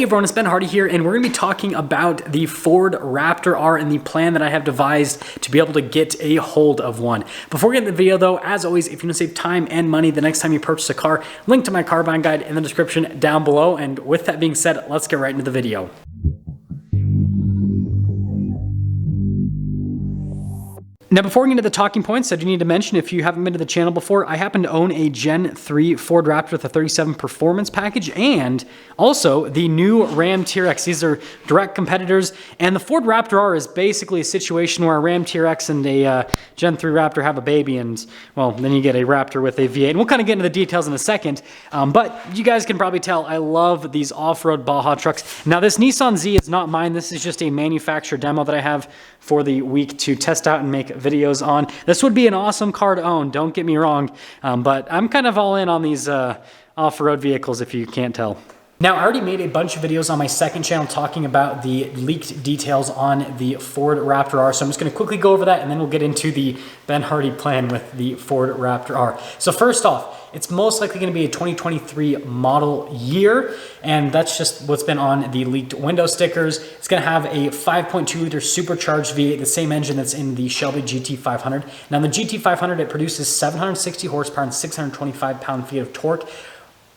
Hey everyone, it's Ben Hardy here, and we're going to be talking about the Ford Raptor R and the plan that I have devised to be able to get a hold of one. Before we get into the video though, as always, if you want to save time and money the next time you purchase a car, link to my car buying guide in the description down below. And with that being said, let's get right into the video. Now, before we get into the talking points, I do need to mention, if you haven't been to the channel before, I happen to own a Gen 3 Ford Raptor with a 37 performance package and also the new Ram TRX. These are direct competitors, and the Ford Raptor R is basically a situation where a Ram TRX and a Gen 3 Raptor have a baby, and, well, then you get a Raptor with a V8. And we'll kind of get into the details in a second, but you guys can probably tell I love these off-road Baja trucks. Now, this Nissan Z is not mine. This is just a manufacturer demo that I have for the week to test out and make videos on. This would be an awesome car to own, don't get me wrong, but I'm kind of all in on these off-road vehicles, if you can't tell. Now, I already made a bunch of videos on my second channel talking about the leaked details on the Ford Raptor R, so I'm just going to quickly go over that, and then we'll get into the Ben Hardy plan with the Ford Raptor R. So first off, it's most likely going to be a 2023 model year, and that's just what's been on the leaked window stickers. It's going to have a 5.2 liter supercharged V8, the same engine that's in the Shelby GT500. Now, in the GT500, it produces 760 horsepower and 625 pound-feet of torque.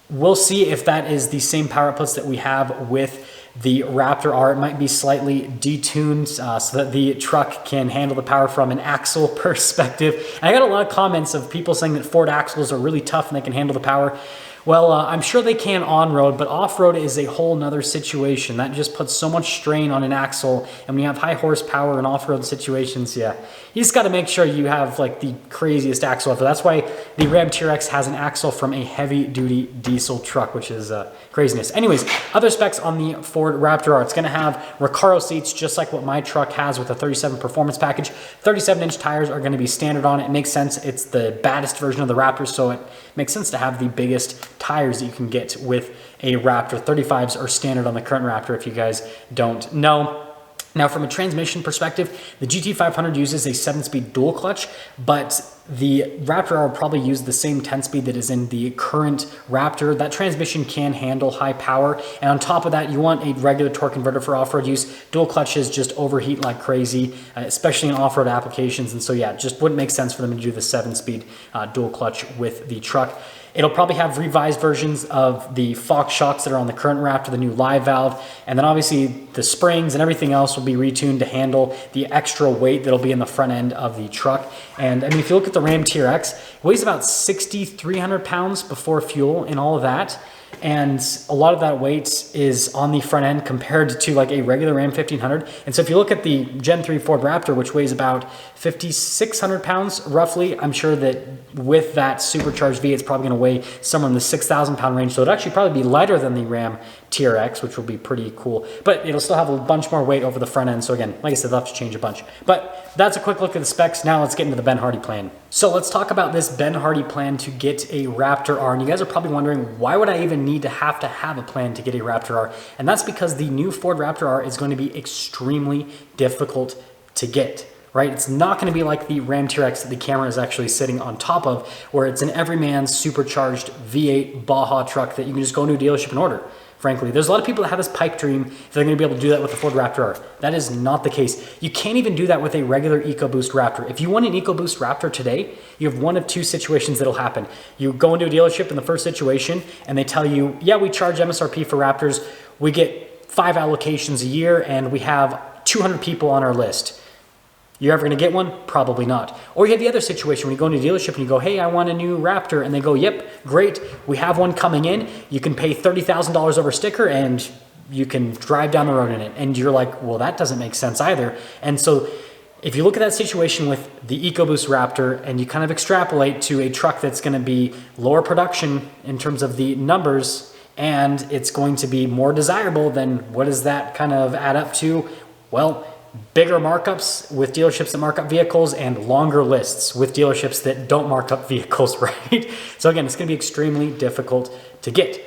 We'll see if that is the same power outputs that we have with the Raptor R. It might be slightly detuned so that the truck can handle the power from an axle perspective. And I got a lot of comments of people saying that Ford axles are really tough and they can handle the power. Well, I'm sure they can on-road, but off-road is a whole nother situation. That just puts so much strain on an axle, and when you have high horsepower in off-road situations, yeah, you just got to make sure you have like the craziest axle ever. That's why the Ram TRX has an axle from a heavy-duty diesel truck, which is craziness. Anyways, other specs on the Ford Raptor R. It's going to have Recaro seats, just like what my truck has with a 37 performance package. 37-inch tires are going to be standard on it. It makes sense. It's the baddest version of the Raptor, so it makes sense to have the biggest tires that you can get with a Raptor. 35s are standard on the current Raptor, if you guys don't know. Now, from a transmission perspective, the GT500 uses a 7-speed dual clutch, but the Raptor R will probably use the same 10-speed that is in the current Raptor. That transmission can handle high power, and on top of that, you want a regular torque converter for off-road use. Dual clutches just overheat like crazy, especially in off-road applications, and so yeah, it just wouldn't make sense for them to do the 7-speed dual clutch with the truck. It'll probably have revised versions of the Fox shocks that are on the current Raptor, the new live valve, and then obviously the springs and everything else will be retuned to handle the extra weight that'll be in the front end of the truck. And I mean, if you look at the Ram TRX, it weighs about 6,300 pounds before fuel and all of that. And a lot of that weight is on the front end compared to like a regular Ram 1500. And so if you look at the Gen 3 Ford Raptor, which weighs about 5,600 pounds roughly, I'm sure that with that supercharged V, it's probably going to weigh somewhere in the 6,000 pound range. So it'll actually probably be lighter than the Ram TRX, which will be pretty cool. But it'll still have a bunch more weight over the front end. So again, like I said, they'll have to change a bunch. But that's a quick look at the specs. Now let's get into the Ben Hardy plan. So let's talk about this Ben Hardy plan to get a Raptor R. And you guys are probably wondering, why would I even need to have a plan to get a Raptor R? And that's because the new Ford Raptor R is going to be extremely difficult to get. Right? It's not going to be like the Ram TRX that the camera is actually sitting on top of, where it's an everyman supercharged V8 Baja truck that you can just go into a dealership and order. Frankly, there's a lot of people that have this pipe dream that they're going to be able to do that with the Ford Raptor R. That is not the case. You can't even do that with a regular EcoBoost Raptor. If you want an EcoBoost Raptor today, you have one of two situations that'll happen. You go into a dealership in the first situation and they tell you, yeah, we charge MSRP for Raptors. We get 5 allocations a year and we have 200 people on our list. You're ever going to get one? Probably not. Or you have the other situation when you go into a dealership and you go, hey, I want a new Raptor. And they go, yep, great. We have one coming in. You can pay $30,000 over sticker and you can drive down the road in it. And you're like, well, that doesn't make sense either. And so if you look at that situation with the EcoBoost Raptor and you kind of extrapolate to a truck that's going to be lower production in terms of the numbers, and it's going to be more desirable, then what does that kind of add up to? Well, bigger markups with dealerships that mark up vehicles and longer lists with dealerships that don't mark up vehicles, right? So again, it's going to be extremely difficult to get.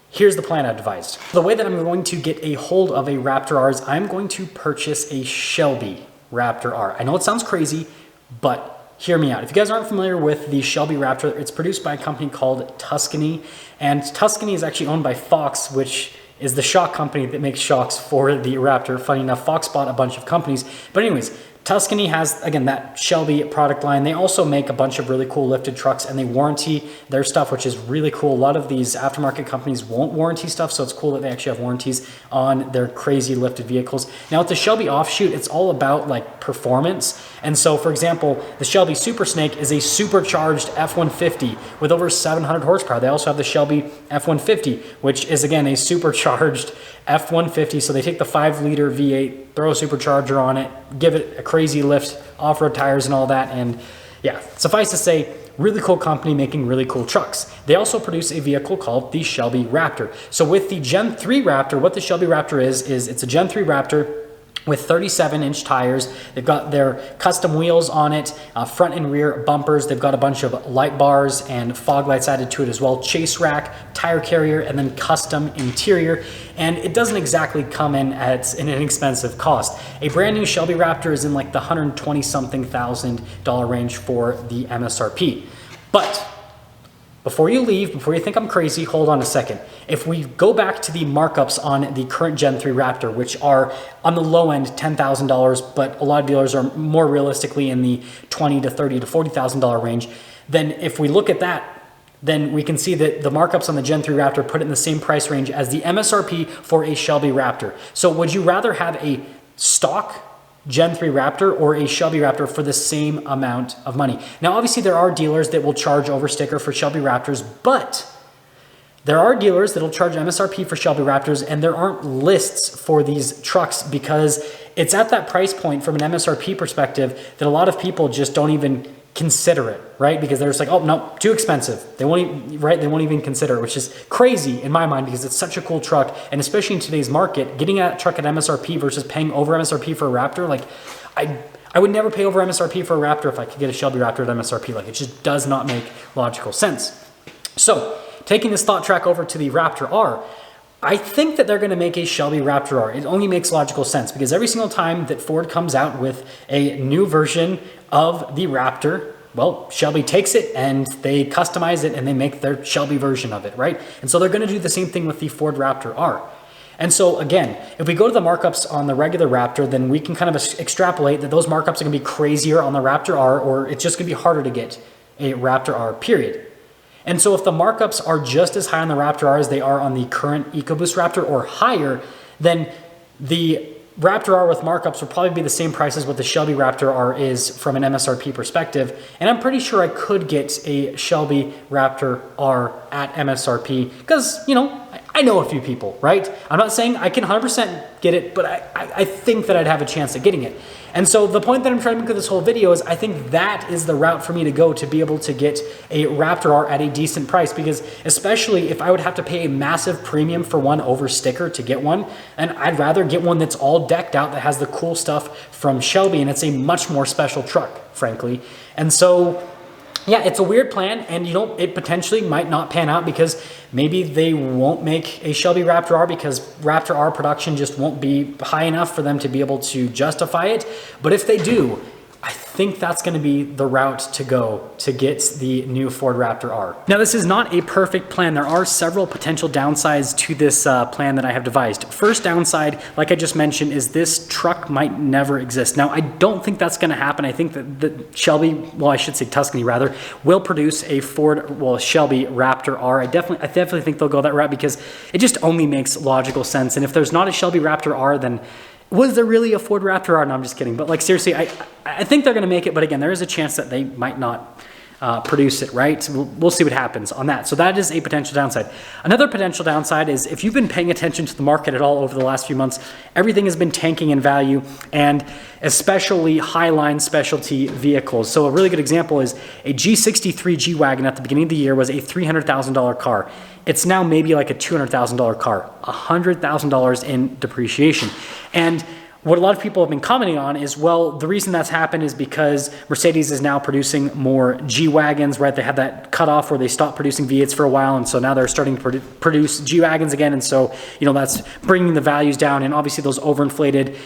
Here's the plan I've devised. The way that I'm going to get a hold of a Raptor R is I'm going to purchase a Shelby Raptor R. I know it sounds crazy, but hear me out. If you guys aren't familiar with the Shelby Raptor, it's produced by a company called Tuscany, and Tuscany is actually owned by Fox, which is the shock company that makes shocks for the Raptor. Funny enough, Fox bought a bunch of companies. But anyways, Tuscany has, again, that Shelby product line. They also make a bunch of really cool lifted trucks, and they warranty their stuff, which is really cool. A lot of these aftermarket companies won't warranty stuff, so it's cool that they actually have warranties on their crazy lifted vehicles. Now with the Shelby offshoot, it's all about like performance. And so, for example, the Shelby Super Snake is a supercharged F-150 with over 700 horsepower. They also have the Shelby F-150, which is, again, a supercharged F-150. So they take the 5-liter V8, throw a supercharger on it, give it a crazy lift, off-road tires and all that. And yeah, suffice to say, really cool company making really cool trucks. They also produce a vehicle called the Shelby Raptor. So with the Gen 3 Raptor, what the Shelby Raptor is it's a Gen 3 Raptor with 37-inch tires. They've got their custom wheels on it, front and rear bumpers. They've got a bunch of light bars and fog lights added to it as well. Chase rack, tire carrier, and then custom interior. And it doesn't exactly come in at an inexpensive cost. A brand new Shelby Raptor is in like the $120-something thousand range for the MSRP. But before you leave, before you think I'm crazy, hold on a second. If we go back to the markups on the current Gen 3 Raptor, which are on the low end $10,000, but a lot of dealers are more realistically in the $20,000 to $30,000 to $40,000 range, then if we look at that, then we can see that the markups on the Gen 3 Raptor put it in the same price range as the MSRP for a Shelby Raptor. So would you rather have a stock Gen 3 Raptor or a Shelby Raptor for the same amount of money? Now, obviously there are dealers that will charge over sticker for Shelby Raptors, but there are dealers that'll charge MSRP for Shelby Raptors, and there aren't lists for these trucks because it's at that price point from an MSRP perspective that a lot of people just don't even consider it, right? Because they're just like, oh no, too expensive. They won't even consider it, which is crazy in my mind because it's such a cool truck. And especially in today's market, getting a truck at MSRP versus paying over MSRP for a Raptor, like I would never pay over MSRP for a Raptor if I could get a Shelby Raptor at MSRP. Like, it just does not make logical sense. So taking this thought track over to the Raptor R, I think that they're going to make a Shelby Raptor R. It only makes logical sense because every single time that Ford comes out with a new version of the Raptor, well, Shelby takes it and they customize it and they make their Shelby version of it, right? And so they're going to do the same thing with the Ford Raptor R. And so again, if we go to the markups on the regular Raptor, then we can kind of extrapolate that those markups are going to be crazier on the Raptor R, or it's just going to be harder to get a Raptor R, period. And so if the markups are just as high on the Raptor R as they are on the current EcoBoost Raptor or higher, then the Raptor R with markups will probably be the same price as what the Shelby Raptor R is from an MSRP perspective. And I'm pretty sure I could get a Shelby Raptor R at MSRP because, you know, I know a few people, right? I'm not saying I can 100% get it, but I think that I'd have a chance at getting it. And so the point that I'm trying to make with this whole video is I think that is the route for me to go to be able to get a Raptor R at a decent price, because especially if I would have to pay a massive premium for one over sticker to get one, and I'd rather get one that's all decked out, that has the cool stuff from Shelby, and it's a much more special truck, frankly. And so yeah, it's a weird plan, and you know, it potentially might not pan out because maybe they won't make a Shelby Raptor R because Raptor R production just won't be high enough for them to be able to justify it. But if they do, I think that's going to be the route to go to get the new Ford Raptor R. Now, this is not a perfect plan. There are several potential downsides to this plan that I have devised. First downside, like I just mentioned, is this truck might never exist. Now, I don't think that's going to happen. I think that the Shelby, well, I should say Tuscany rather, will produce a Shelby Raptor R. I definitely think they'll go that route because it just only makes logical sense. And if there's not a Shelby Raptor R, then was there really a Ford Raptor R? No, I'm just kidding. But like, seriously, I think they're going to make it. But again, there is a chance that they might not produce it, right? We'll see what happens on that. So that is a potential downside. Another potential downside is if you've been paying attention to the market at all over the last few months, everything has been tanking in value, and especially Highline specialty vehicles. So a really good example is a G63 G-Wagon at the beginning of the year was a $300,000 car. It's now maybe like a $200,000 car, $100,000 in depreciation. And what a lot of people have been commenting on is, well, the reason that's happened is because Mercedes is now producing more G-Wagons, right? They had that cutoff where they stopped producing V8s for a while, and so now they're starting to produce G-Wagons again, and so, you know, that's bringing the values down, and obviously those overinflated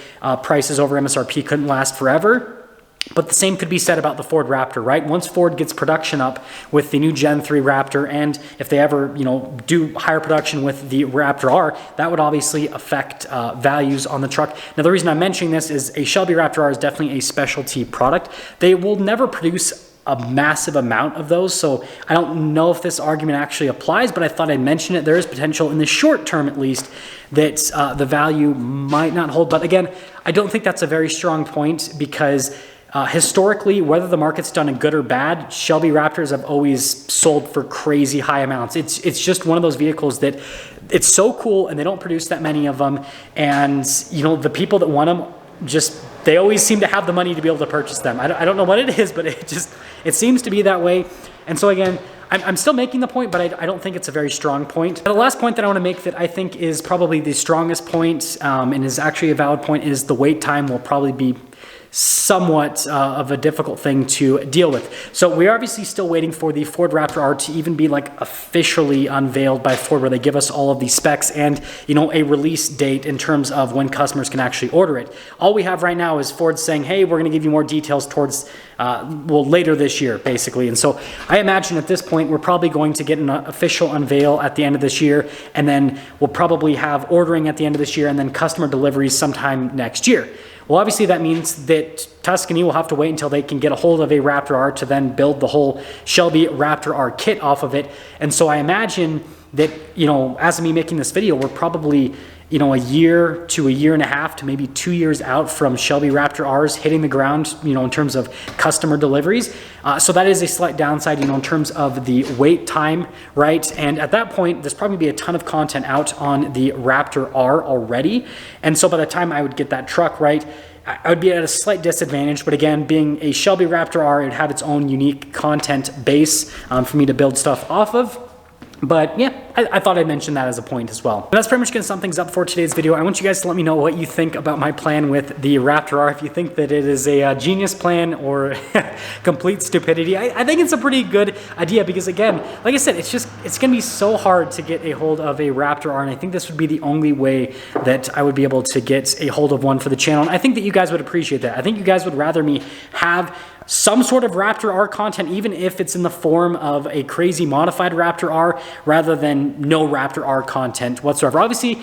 prices over MSRP couldn't last forever. But the same could be said about the Ford Raptor, right? Once Ford gets production up with the new Gen 3 Raptor, and if they ever, do higher production with the Raptor R, that would obviously affect values on the truck. Now, the reason I'm mentioning this is a Shelby Raptor R is definitely a specialty product. They will never produce a massive amount of those, so I don't know if this argument actually applies, but I thought I'd mention it. There is potential in the short term, at least, that the value might not hold. But again, I don't think that's a very strong point, because historically, whether the market's done a good or bad, Shelby Raptors have always sold for crazy high amounts. It's just one of those vehicles that it's so cool, and they don't produce that many of them. And the people that want them, they always seem to have the money to be able to purchase them. I don't know what it is, but it seems to be that way. And so again, I'm still making the point, but I don't think it's a very strong point. The last point that I want to make that I think is probably the strongest point, and is actually a valid point, is the wait time will probably be somewhat of a difficult thing to deal with. So we're obviously still waiting for the Ford Raptor R to even be officially unveiled by Ford, where they give us all of the specs and a release date in terms of when customers can actually order it. All we have right now is Ford saying, hey, we're going to give you more details towards later this year, basically. And so I imagine at this point we're probably going to get an official unveil at the end of this year, and then we'll probably have ordering at the end of this year, and then customer deliveries sometime next year. Well, obviously that means that Tuscany will have to wait until they can get a hold of a Raptor R to then build the whole Shelby Raptor R kit off of it. And so I imagine that, as of me making this video, we're probably, a year to a year and a half to maybe 2 years out from Shelby Raptor R's hitting the ground, in terms of customer deliveries. So that is a slight downside, in terms of the wait time, right? And at that point, there's probably be a ton of content out on the Raptor R already. And so by the time I would get that truck, right, I would be at a slight disadvantage. But again, being a Shelby Raptor R, it would have its own unique content base for me to build stuff off of. But yeah, I thought I'd mention that as a point as well. And that's pretty much going to sum things up for today's video. I want you guys to let me know what you think about my plan with the Raptor R. If you think that it is a genius plan or complete stupidity. I think it's a pretty good idea, because again, like I said, it's going to be so hard to get a hold of a Raptor R, and I think this would be the only way that I would be able to get a hold of one for the channel. And I think that you guys would appreciate that. I think you guys would rather me have some sort of Raptor R content, even if it's in the form of a crazy modified Raptor R, rather than no Raptor R content whatsoever. Obviously,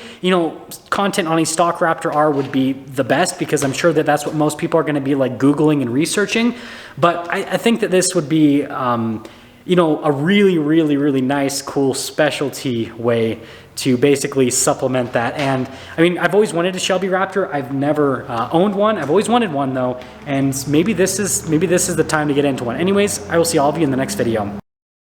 content on a stock Raptor R would be the best, because I'm sure that that's what most people are going to be Googling and researching. But I think that this would be, a really, really, really nice, cool specialty way to basically supplement that. And I mean, I've always wanted a Shelby Raptor. I've never owned one. I've always wanted one though, and maybe this is the time to get into one. Anyways, I will see all of you in the next video.